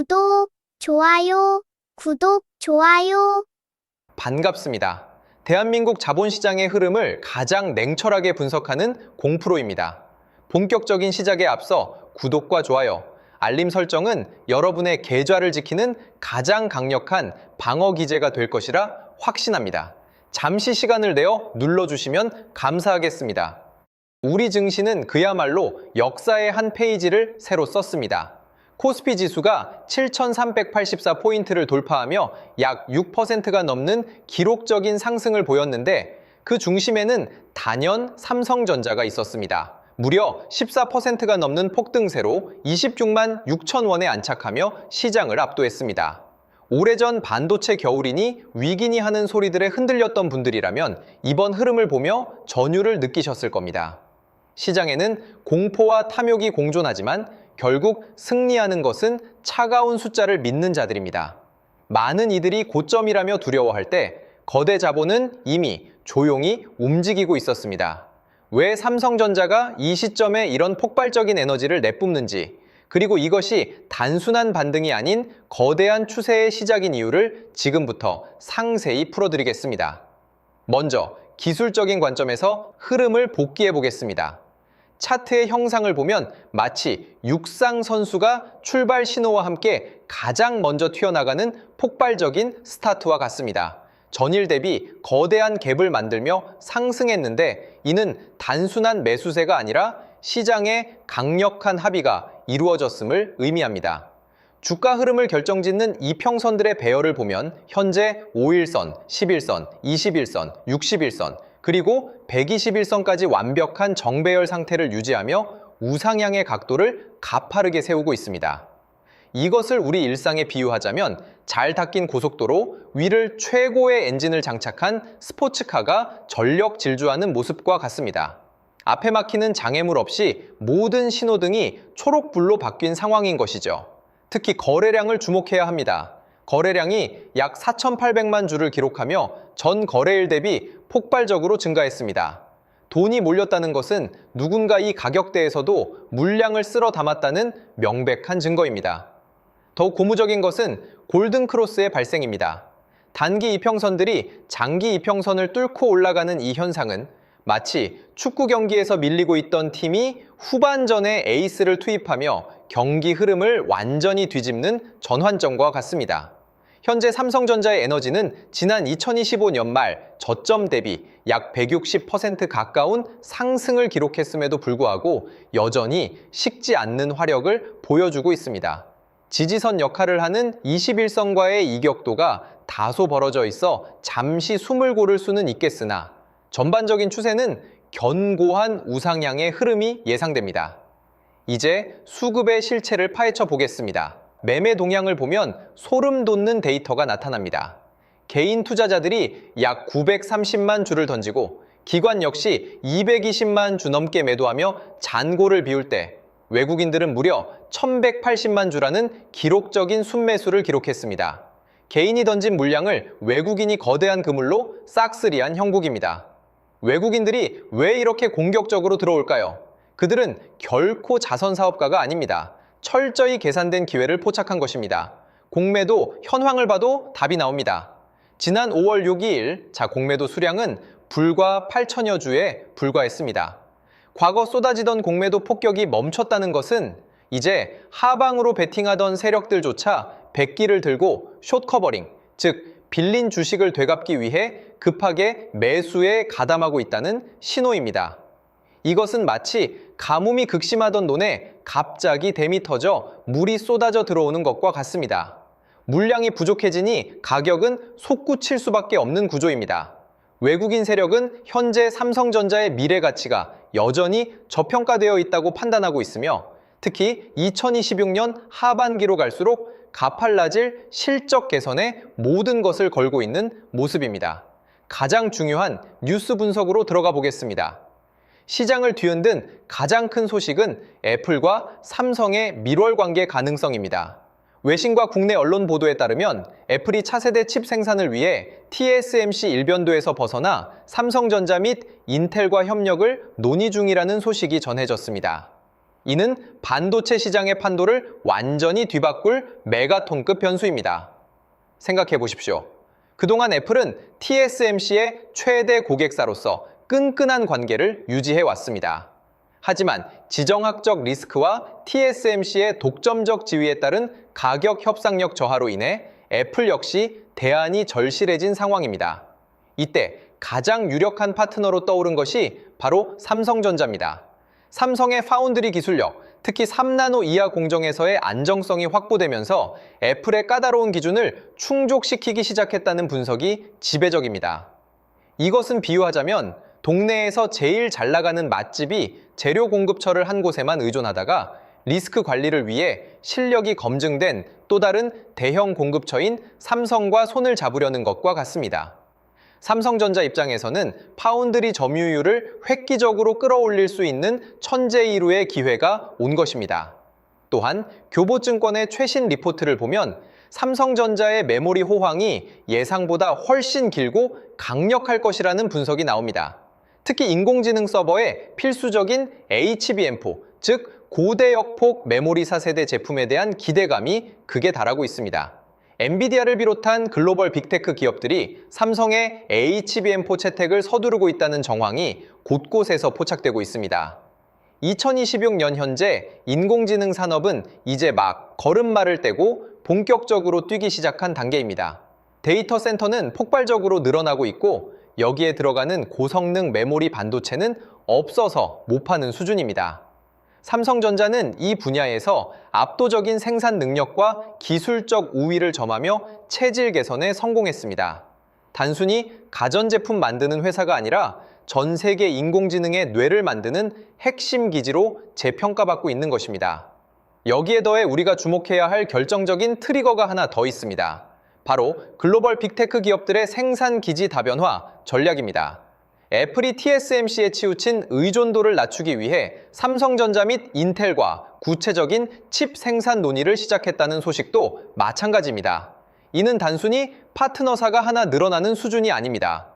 구독, 좋아요, 구독, 좋아요. 반갑습니다. 대한민국 자본시장의 흐름을 가장 냉철하게 분석하는 공프로입니다. 본격적인 시작에 앞서 구독과 좋아요, 알림 설정은 여러분의 계좌를 지키는 가장 강력한 방어 기제가 될 것이라 확신합니다. 잠시 시간을 내어 눌러주시면 감사하겠습니다. 우리 증시는 그야말로 역사의 한 페이지를 새로 썼습니다. 코스피 지수가 7,384포인트를 돌파하며 약 6%가 넘는 기록적인 상승을 보였는데 그 중심에는 단연 삼성전자가 있었습니다. 무려 14%가 넘는 폭등세로 26만 6천 원에 안착하며 시장을 압도했습니다. 오래전 반도체 겨울이니 위기니 하는 소리들에 흔들렸던 분들이라면 이번 흐름을 보며 전율을 느끼셨을 겁니다. 시장에는 공포와 탐욕이 공존하지만 결국 승리하는 것은 차가운 숫자를 믿는 자들입니다. 많은 이들이 고점이라며 두려워할 때 거대 자본은 이미 조용히 움직이고 있었습니다. 왜 삼성전자가 이 시점에 이런 폭발적인 에너지를 내뿜는지, 그리고 이것이 단순한 반등이 아닌 거대한 추세의 시작인 이유를 지금부터 상세히 풀어드리겠습니다. 먼저 기술적인 관점에서 흐름을 복기해 보겠습니다. 차트의 형상을 보면 마치 육상 선수가 출발 신호와 함께 가장 먼저 튀어나가는 폭발적인 스타트와 같습니다. 전일 대비 거대한 갭을 만들며 상승했는데 이는 단순한 매수세가 아니라 시장의 강력한 합의가 이루어졌음을 의미합니다. 주가 흐름을 결정짓는 이평선들의 배열을 보면 현재 5일선, 11선, 21선, 61선, 그리고 121선까지 완벽한 정배열 상태를 유지하며 우상향의 각도를 가파르게 세우고 있습니다. 이것을 우리 일상에 비유하자면 잘 닦인 고속도로 위를 최고의 엔진을 장착한 스포츠카가 전력 질주하는 모습과 같습니다. 앞에 막히는 장애물 없이 모든 신호등이 초록불로 바뀐 상황인 것이죠. 특히 거래량을 주목해야 합니다. 거래량이 약 4,800만 주를 기록하며 전 거래일 대비 폭발적으로 증가했습니다. 돈이 몰렸다는 것은 누군가 이 가격대에서도 물량을 쓸어 담았다는 명백한 증거입니다. 더욱 고무적인 것은 골든크로스의 발생입니다. 단기 이평선들이 장기 이평선을 뚫고 올라가는 이 현상은 마치 축구 경기에서 밀리고 있던 팀이 후반전에 에이스를 투입하며 경기 흐름을 완전히 뒤집는 전환점과 같습니다. 현재 삼성전자의 에너지는 지난 2025년 말 저점 대비 약 160% 가까운 상승을 기록했음에도 불구하고 여전히 식지 않는 화력을 보여주고 있습니다. 지지선 역할을 하는 21선과의 이격도가 다소 벌어져 있어 잠시 숨을 고를 수는 있겠으나 전반적인 추세는 견고한 우상향의 흐름이 예상됩니다. 이제 수급의 실체를 파헤쳐 보겠습니다. 매매 동향을 보면 소름 돋는 데이터가 나타납니다. 개인 투자자들이 약 930만 주를 던지고 기관 역시 220만 주 넘게 매도하며 잔고를 비울 때 외국인들은 무려 1180만 주라는 기록적인 순매수를 기록했습니다. 개인이 던진 물량을 외국인이 거대한 그물로 싹쓸이한 형국입니다. 외국인들이 왜 이렇게 공격적으로 들어올까요? 그들은 결코 자선사업가가 아닙니다. 철저히 계산된 기회를 포착한 것입니다. 공매도 현황을 봐도 답이 나옵니다. 지난 5월 6일 공매도 수량은 불과 8천여 주에 불과했습니다. 과거 쏟아지던 공매도 폭격이 멈췄다는 것은 이제 하방으로 베팅하던 세력들조차 백기를 들고 숏커버링, 즉 빌린 주식을 되갚기 위해 급하게 매수에 가담하고 있다는 신호입니다. 이것은 마치 가뭄이 극심하던 논에 갑자기 댐이 터져 물이 쏟아져 들어오는 것과 같습니다. 물량이 부족해지니 가격은 솟구칠 수밖에 없는 구조입니다. 외국인 세력은 현재 삼성전자의 미래 가치가 여전히 저평가되어 있다고 판단하고 있으며 특히 2026년 하반기로 갈수록 가팔라질 실적 개선에 모든 것을 걸고 있는 모습입니다. 가장 중요한 뉴스 분석으로 들어가 보겠습니다. 시장을 뒤흔든 가장 큰 소식은 애플과 삼성의 밀월 관계 가능성입니다. 외신과 국내 언론 보도에 따르면 애플이 차세대 칩 생산을 위해 TSMC 일변도에서 벗어나 삼성전자 및 인텔과 협력을 논의 중이라는 소식이 전해졌습니다. 이는 반도체 시장의 판도를 완전히 뒤바꿀 메가톤급 변수입니다. 생각해 보십시오. 그동안 애플은 TSMC의 최대 고객사로서 끈끈한 관계를 유지해 왔습니다. 하지만 지정학적 리스크와 TSMC의 독점적 지위에 따른 가격 협상력 저하로 인해 애플 역시 대안이 절실해진 상황입니다. 이때 가장 유력한 파트너로 떠오른 것이 바로 삼성전자입니다. 삼성의 파운드리 기술력, 특히 3나노 이하 공정에서의 안정성이 확보되면서 애플의 까다로운 기준을 충족시키기 시작했다는 분석이 지배적입니다. 이것은 비유하자면 동네에서 제일 잘 나가는 맛집이 재료 공급처를 한 곳에만 의존하다가 리스크 관리를 위해 실력이 검증된 또 다른 대형 공급처인 삼성과 손을 잡으려는 것과 같습니다. 삼성전자 입장에서는 파운드리 점유율을 획기적으로 끌어올릴 수 있는 천재이루의 기회가 온 것입니다. 또한 교보증권의 최신 리포트를 보면 삼성전자의 메모리 호황이 예상보다 훨씬 길고 강력할 것이라는 분석이 나옵니다. 특히 인공지능 서버의 필수적인 HBM4, 즉 고대역폭 메모리사 세대 제품에 대한 기대감이 극에 달하고 있습니다. 엔비디아를 비롯한 글로벌 빅테크 기업들이 삼성의 HBM4 채택을 서두르고 있다는 정황이 곳곳에서 포착되고 있습니다. 2026년 현재 인공지능 산업은 이제 막 걸음마를 떼고 본격적으로 뛰기 시작한 단계입니다. 데이터 센터는 폭발적으로 늘어나고 있고 여기에 들어가는 고성능 메모리 반도체는 없어서 못 파는 수준입니다. 삼성전자는 이 분야에서 압도적인 생산 능력과 기술적 우위를 점하며 체질 개선에 성공했습니다. 단순히 가전제품 만드는 회사가 아니라 전 세계 인공지능의 뇌를 만드는 핵심 기지로 재평가받고 있는 것입니다. 여기에 더해 우리가 주목해야 할 결정적인 트리거가 하나 더 있습니다. 바로 글로벌 빅테크 기업들의 생산 기지 다변화 전략입니다. 애플이 TSMC에 치우친 의존도를 낮추기 위해 삼성전자 및 인텔과 구체적인 칩 생산 논의를 시작했다는 소식도 마찬가지입니다. 이는 단순히 파트너사가 하나 늘어나는 수준이 아닙니다.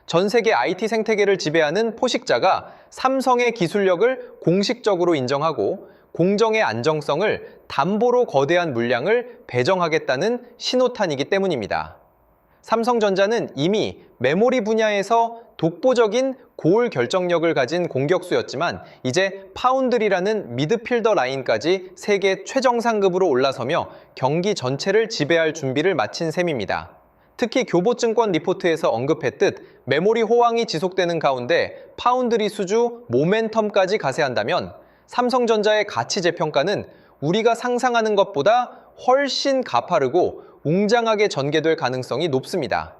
전 세계 IT 생태계를 지배하는 포식자가 삼성의 기술력을 공식적으로 인정하고 공정의 안정성을 담보로 거대한 물량을 배정하겠다는 신호탄이기 때문입니다. 삼성전자는 이미 메모리 분야에서 독보적인 고을 결정력을 가진 공격수였지만 이제 파운드리라는 미드필더 라인까지 세계 최정상급으로 올라서며 경기 전체를 지배할 준비를 마친 셈입니다. 특히 교보증권 리포트에서 언급했듯 메모리 호황이 지속되는 가운데 파운드리 수주 모멘텀까지 가세한다면 삼성전자의 가치 재평가는 우리가 상상하는 것보다 훨씬 가파르고 웅장하게 전개될 가능성이 높습니다.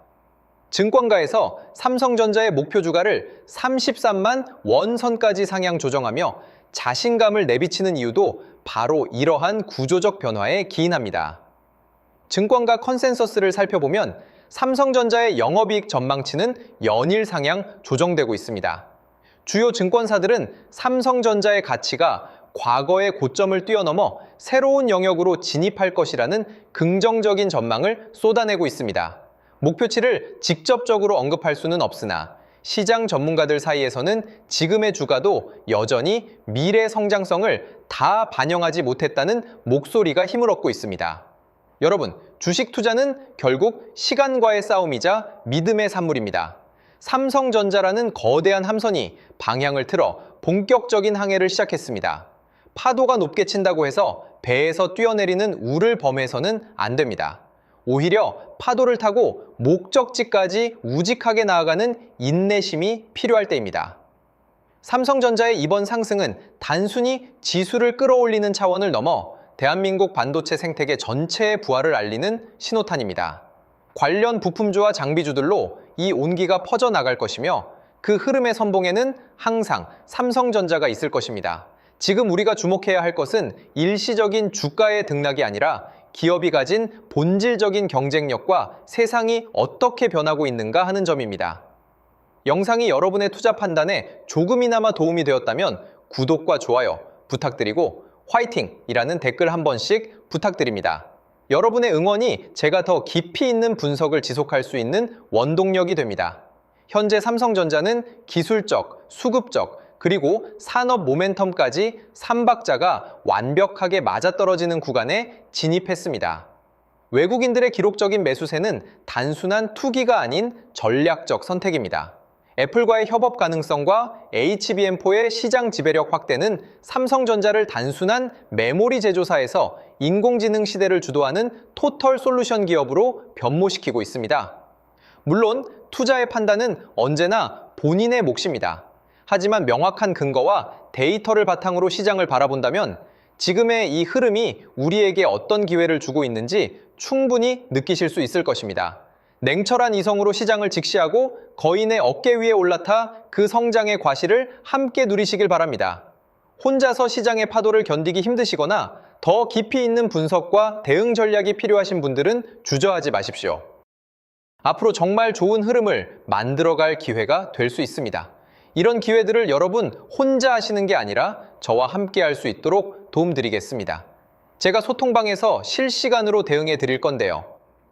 증권가에서 삼성전자의 목표 주가를 33만 원선까지 상향 조정하며 자신감을 내비치는 이유도 바로 이러한 구조적 변화에 기인합니다. 증권가 컨센서스를 살펴보면 삼성전자의 영업이익 전망치는 연일 상향 조정되고 있습니다. 주요 증권사들은 삼성전자의 가치가 과거의 고점을 뛰어넘어 새로운 영역으로 진입할 것이라는 긍정적인 전망을 쏟아내고 있습니다. 목표치를 직접적으로 언급할 수는 없으나 시장 전문가들 사이에서는 지금의 주가도 여전히 미래 성장성을 다 반영하지 못했다는 목소리가 힘을 얻고 있습니다. 여러분, 주식 투자는 결국 시간과의 싸움이자 믿음의 산물입니다. 삼성전자라는 거대한 함선이 방향을 틀어 본격적인 항해를 시작했습니다. 파도가 높게 친다고 해서 배에서 뛰어내리는 우를 범해서는 안 됩니다. 오히려 파도를 타고 목적지까지 우직하게 나아가는 인내심이 필요할 때입니다. 삼성전자의 이번 상승은 단순히 지수를 끌어올리는 차원을 넘어 대한민국 반도체 생태계 전체의 부활을 알리는 신호탄입니다. 관련 부품주와 장비주들로 이 온기가 퍼져나갈 것이며 그 흐름의 선봉에는 항상 삼성전자가 있을 것입니다. 지금 우리가 주목해야 할 것은 일시적인 주가의 등락이 아니라 기업이 가진 본질적인 경쟁력과 세상이 어떻게 변하고 있는가 하는 점입니다. 영상이 여러분의 투자 판단에 조금이나마 도움이 되었다면 구독과 좋아요 부탁드리고 화이팅이라는 댓글 한 번씩 부탁드립니다. 여러분의 응원이 제가 더 깊이 있는 분석을 지속할 수 있는 원동력이 됩니다. 현재 삼성전자는 기술적, 수급적, 그리고 산업 모멘텀까지 3박자가 완벽하게 맞아떨어지는 구간에 진입했습니다. 외국인들의 기록적인 매수세는 단순한 투기가 아닌 전략적 선택입니다. 애플과의 협업 가능성과 HBM4의 시장 지배력 확대는 삼성전자를 단순한 메모리 제조사에서 인공지능 시대를 주도하는 토털 솔루션 기업으로 변모시키고 있습니다. 물론 투자의 판단은 언제나 본인의 몫입니다. 하지만 명확한 근거와 데이터를 바탕으로 시장을 바라본다면 지금의 이 흐름이 우리에게 어떤 기회를 주고 있는지 충분히 느끼실 수 있을 것입니다. 냉철한 이성으로 시장을 직시하고 거인의 어깨 위에 올라타 그 성장의 과실을 함께 누리시길 바랍니다. 혼자서 시장의 파도를 견디기 힘드시거나 더 깊이 있는 분석과 대응 전략이 필요하신 분들은 주저하지 마십시오. 앞으로 정말 좋은 흐름을 만들어갈 기회가 될 수 있습니다. 이런 기회들을 여러분 혼자 하시는 게 아니라 저와 함께 할 수 있도록 도움드리겠습니다. 제가 소통방에서 실시간으로 대응해 드릴 건데요.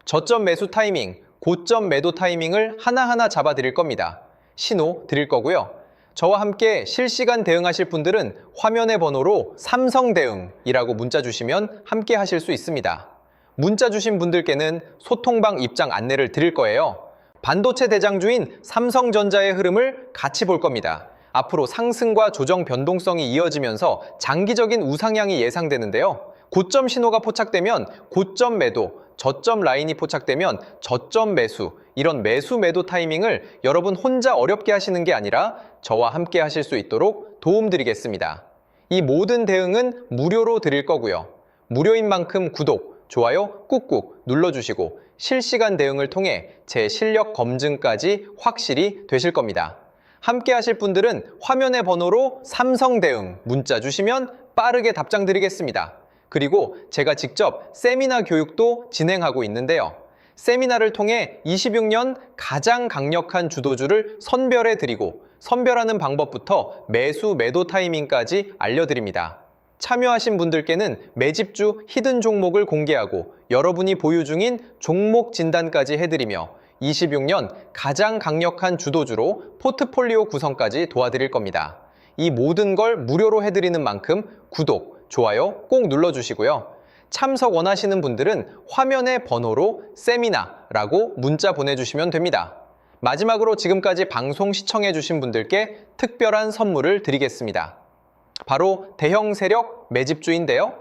저점 매수 타이밍, 고점 매도 타이밍을 하나하나 잡아 드릴 겁니다. 신호 드릴 거고요. 저와 함께 실시간 대응하실 분들은 화면의 번호로 삼성대응이라고 문자 주시면 함께 하실 수 있습니다. 문자 주신 분들께는 소통방 입장 안내를 드릴 거예요. 반도체 대장주인 삼성전자의 흐름을 같이 볼 겁니다. 앞으로 상승과 조정 변동성이 이어지면서 장기적인 우상향이 예상되는데요. 고점 신호가 포착되면 고점 매도, 저점 라인이 포착되면 저점 매수, 이런 매수 매도 타이밍을 여러분 혼자 어렵게 하시는 게 아니라 저와 함께 하실 수 있도록 도움드리겠습니다. 이 모든 대응은 무료로 드릴 거고요. 무료인 만큼 구독, 좋아요 꾹꾹 눌러주시고 실시간 대응을 통해 제 실력 검증까지 확실히 되실 겁니다. 함께 하실 분들은 화면의 번호로 삼성대응 문자 주시면 빠르게 답장 드리겠습니다. 그리고 제가 직접 세미나 교육도 진행하고 있는데요. 세미나를 통해 26년 가장 강력한 주도주를 선별해 드리고 선별하는 방법부터 매수 매도 타이밍까지 알려드립니다. 참여하신 분들께는 매집주 히든 종목을 공개하고 여러분이 보유 중인 종목 진단까지 해드리며 26년 가장 강력한 주도주로 포트폴리오 구성까지 도와드릴 겁니다. 이 모든 걸 무료로 해드리는 만큼 구독, 좋아요 꼭 눌러주시고요. 참석 원하시는 분들은 화면의 번호로 세미나라고 문자 보내주시면 됩니다. 마지막으로 지금까지 방송 시청해주신 분들께 특별한 선물을 드리겠습니다. 바로 대형 세력 매집주인데요.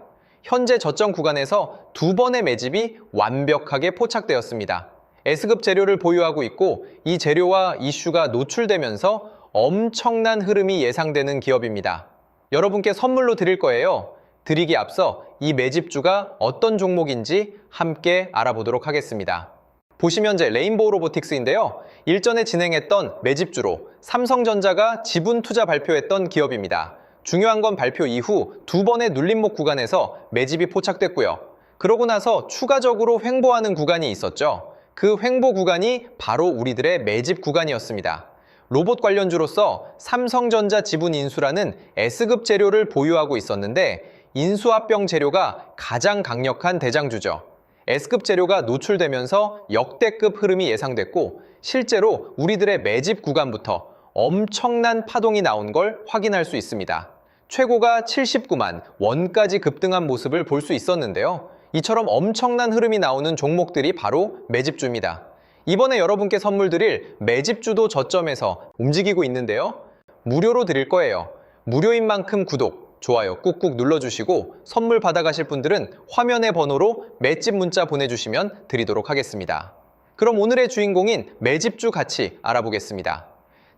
현재 저점 구간에서 두 번의 매집이 완벽하게 포착되었습니다. S급 재료를 보유하고 있고 이 재료와 이슈가 노출되면서 엄청난 흐름이 예상되는 기업입니다. 여러분께 선물로 드릴 거예요. 드리기 앞서 이 매집주가 어떤 종목인지 함께 알아보도록 하겠습니다. 보시면 현재 레인보우 로보틱스인데요. 일전에 진행했던 매집주로 삼성전자가 지분 투자 발표했던 기업입니다. 중요한 건 발표 이후 두 번의 눌림목 구간에서 매집이 포착됐고요. 그러고 나서 추가적으로 횡보하는 구간이 있었죠. 그 횡보 구간이 바로 우리들의 매집 구간이었습니다. 로봇 관련주로서 삼성전자 지분 인수라는 S급 재료를 보유하고 있었는데 인수합병 재료가 가장 강력한 대장주죠. S급 재료가 노출되면서 역대급 흐름이 예상됐고 실제로 우리들의 매집 구간부터 엄청난 파동이 나온 걸 확인할 수 있습니다. 최고가 79만 원까지 급등한 모습을 볼 수 있었는데요. 이처럼 엄청난 흐름이 나오는 종목들이 바로 매집주입니다. 이번에 여러분께 선물 드릴 매집주도 저점에서 움직이고 있는데요. 무료로 드릴 거예요. 무료인 만큼 구독, 좋아요 꾹꾹 눌러주시고 선물 받아가실 분들은 화면의 번호로 맷집 문자 보내주시면 드리도록 하겠습니다. 그럼 오늘의 주인공인 매집주 같이 알아보겠습니다.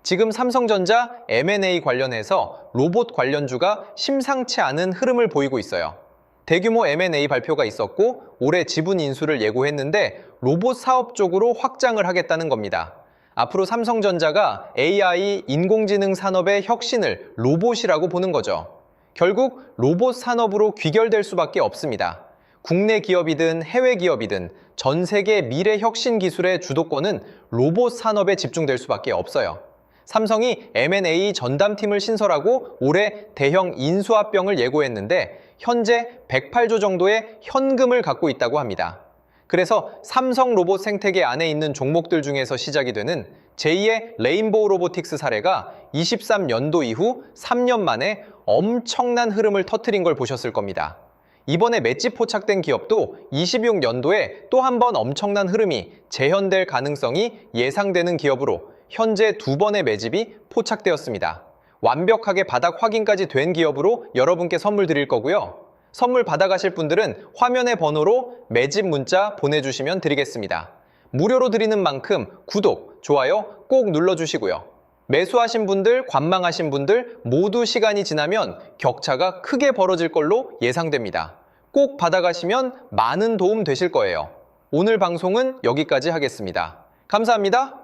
지금 삼성전자 M&A 관련해서 로봇 관련주가 심상치 않은 흐름을 보이고 있어요. 대규모 M&A 발표가 있었고 올해 지분 인수를 예고했는데 로봇 사업 쪽으로 확장을 하겠다는 겁니다. 앞으로 삼성전자가 AI, 인공지능 산업의 혁신을 로봇이라고 보는 거죠. 결국 로봇 산업으로 귀결될 수밖에 없습니다. 국내 기업이든 해외 기업이든 전 세계 미래 혁신 기술의 주도권은 로봇 산업에 집중될 수밖에 없어요. 삼성이 M&A 전담팀을 신설하고 올해 대형 인수합병을 예고했는데 현재 108조 정도의 현금을 갖고 있다고 합니다. 그래서 삼성 로봇 생태계 안에 있는 종목들 중에서 시작이 되는 제2의 레인보우 로보틱스 사례가 23년도 이후 3년 만에 엄청난 흐름을 터뜨린 걸 보셨을 겁니다. 이번에 맷집 포착된 기업도 26년도에 또 한 번 엄청난 흐름이 재현될 가능성이 예상되는 기업으로 현재 2번의 매집이 포착되었습니다. 완벽하게 바닥 확인까지 된 기업으로 여러분께 선물 드릴 거고요. 선물 받아가실 분들은 화면의 번호로 매집 문자 보내주시면 드리겠습니다. 무료로 드리는 만큼 구독, 좋아요 꼭 눌러주시고요. 매수하신 분들, 관망하신 분들 모두 시간이 지나면 격차가 크게 벌어질 걸로 예상됩니다. 꼭 받아가시면 많은 도움 되실 거예요. 오늘 방송은 여기까지 하겠습니다. 감사합니다.